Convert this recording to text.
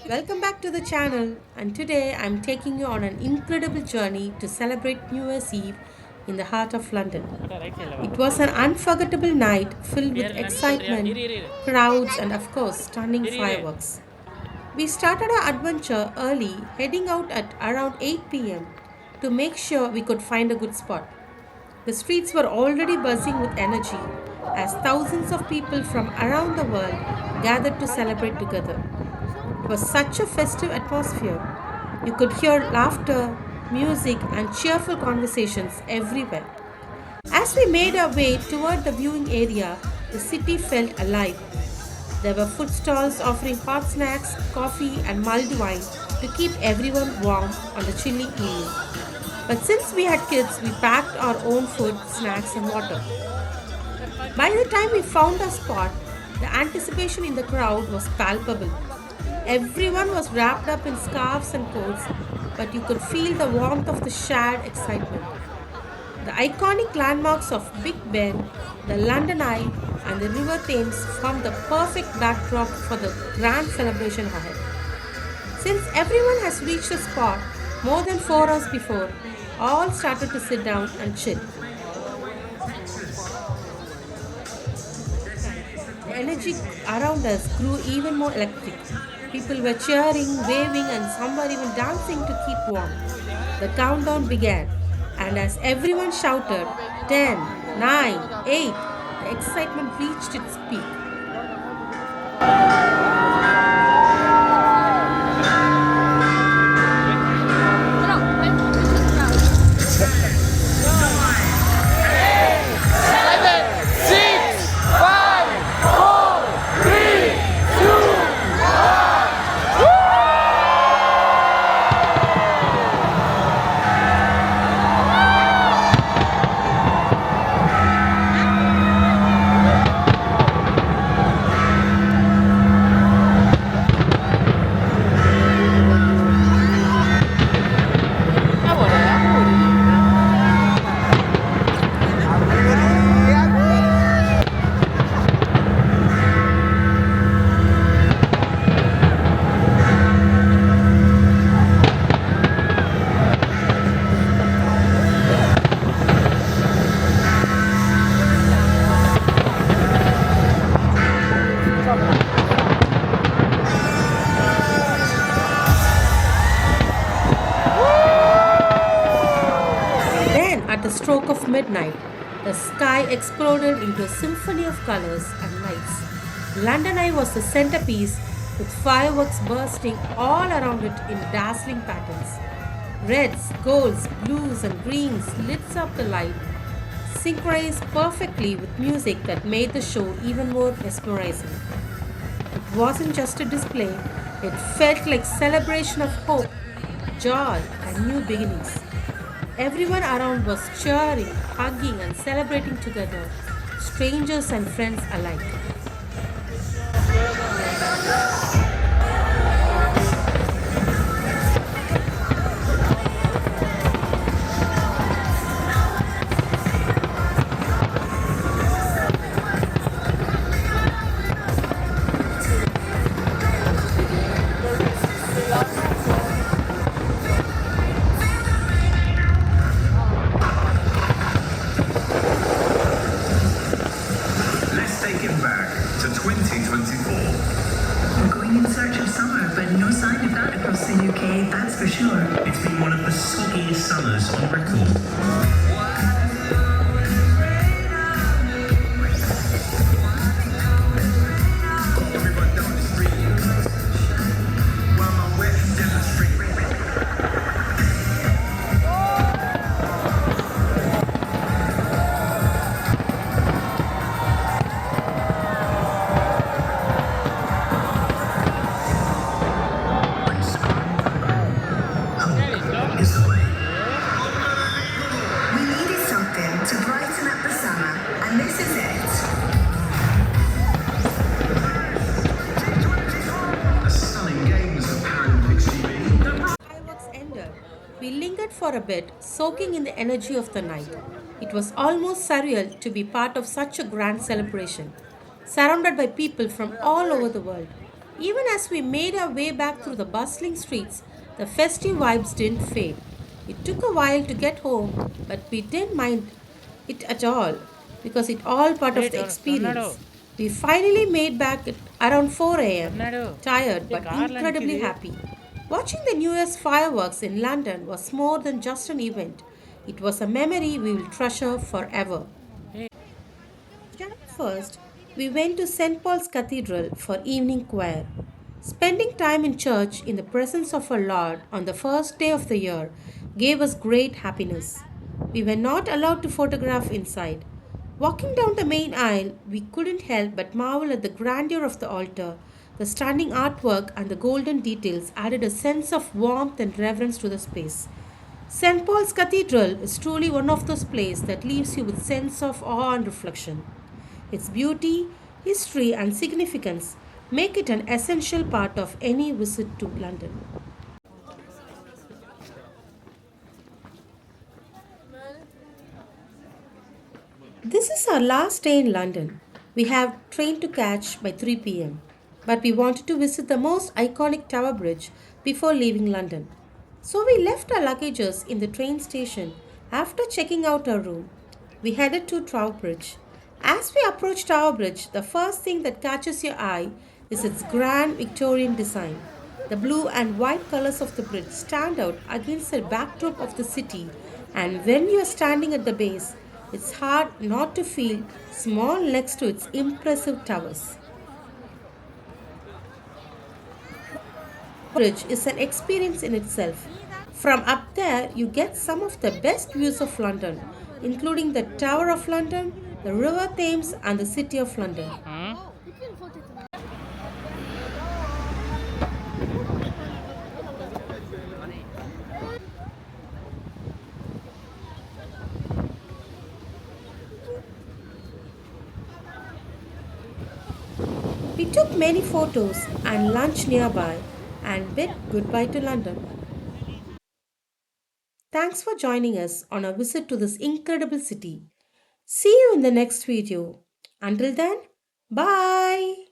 Welcome back to the channel, and today I'm taking you on an incredible journey to celebrate New Year's Eve in the heart of London. It was an unforgettable night filled with excitement, crowds, and of course, stunning fireworks. We started our adventure early, heading out at around 8 pm to make sure we could find a good spot. The streets were already buzzing with energy as thousands of people from around the world gathered to celebrate together. It was such a festive atmosphere. You could hear laughter, music, and cheerful conversations everywhere. As we made our way toward the viewing area, the city felt alive. There were food stalls offering hot snacks, coffee, and mulled wine to keep everyone warm on the chilly evening. But since we had kids, we packed our own food, snacks, and water. By the time we found our spot, the anticipation in the crowd was palpable. Everyone was wrapped up in scarves and coats, but you could feel the warmth of the shared excitement. The iconic landmarks of Big Ben, the London Eye, and the River Thames formed the perfect backdrop for the grand celebration ahead. Since everyone has reached the spot more than 4 hours before, all started to sit down and chill. The energy around us grew even more electric. People were cheering, waving, and some were even dancing to keep warm. The countdown began, and as everyone shouted 10, 9, 8, the excitement reached its peak. Then, at the stroke of midnight, the sky exploded into a symphony of colors and lights. London Eye was the centerpiece, with fireworks bursting all around it in dazzling patterns. Reds, golds, blues, and greens lit up the light, synchronized perfectly with music that made the show even more mesmerizing. It wasn't just a display, it felt like celebration of hope, joy, and new beginnings. Everyone around was cheering, hugging, and celebrating together, strangers and friends alike. Let's take it back to 2024. We're going in search of summer, but no sign of that across the UK, that's for sure. It's been one of the soggiest summers on record. Everyone down the street. While my wet demonstrate. Hope is the way. We needed something to brighten up the summer, and this is it. A stunning games of Paralympics TV. Fireworks ended. We lingered for a bit, soaking in the energy of the night. It was almost surreal to be part of such a grand celebration, surrounded by people from all over the world. Even as we made our way back through the bustling streets, the festive vibes didn't fade. It took a while to get home, but we didn't mind it at all because it all part of the tornado, experience. We finally made back at around 4 a.m., tornado. tired A but కార్లా incredibly నిక్కిది happy. Watching the New Year's fireworks in London was more than just an event. It was a memory we will treasure forever. January 1st, we went to St. Paul's Cathedral for evening choir. Spending time in church in the presence of our Lord on the first day of the year gave us great happiness. We were not allowed to photograph inside. Walking down the main aisle, we couldn't help but marvel at the grandeur of the altar. The stunning artwork and the golden details added a sense of warmth and reverence to the space. St. Paul's Cathedral is truly one of those places that leaves you with sense of awe and reflection. Its beauty, history, and significance make it an essential part of any visit to London. This is our last day in London. We have train to catch by 3 p.m. But we wanted to visit the most iconic Tower Bridge before leaving London. So we left our luggages in the train station after checking out our room. We headed to Tower Bridge. As we approach Tower Bridge, the first thing that catches your eye is its grand Victorian design. The blue and white colors of the bridge stand out against the backdrop of the city, and when you are standing at the base, it's hard not to feel small next to its impressive towers. Bridge is an experience in itself. From up there, you get some of the best views of London, including the Tower of London, the River Thames, and the City of London. We took many photos and lunch nearby and bid goodbye to London. Thanks for joining us on our visit to this incredible city. See you in the next video. Until then, bye.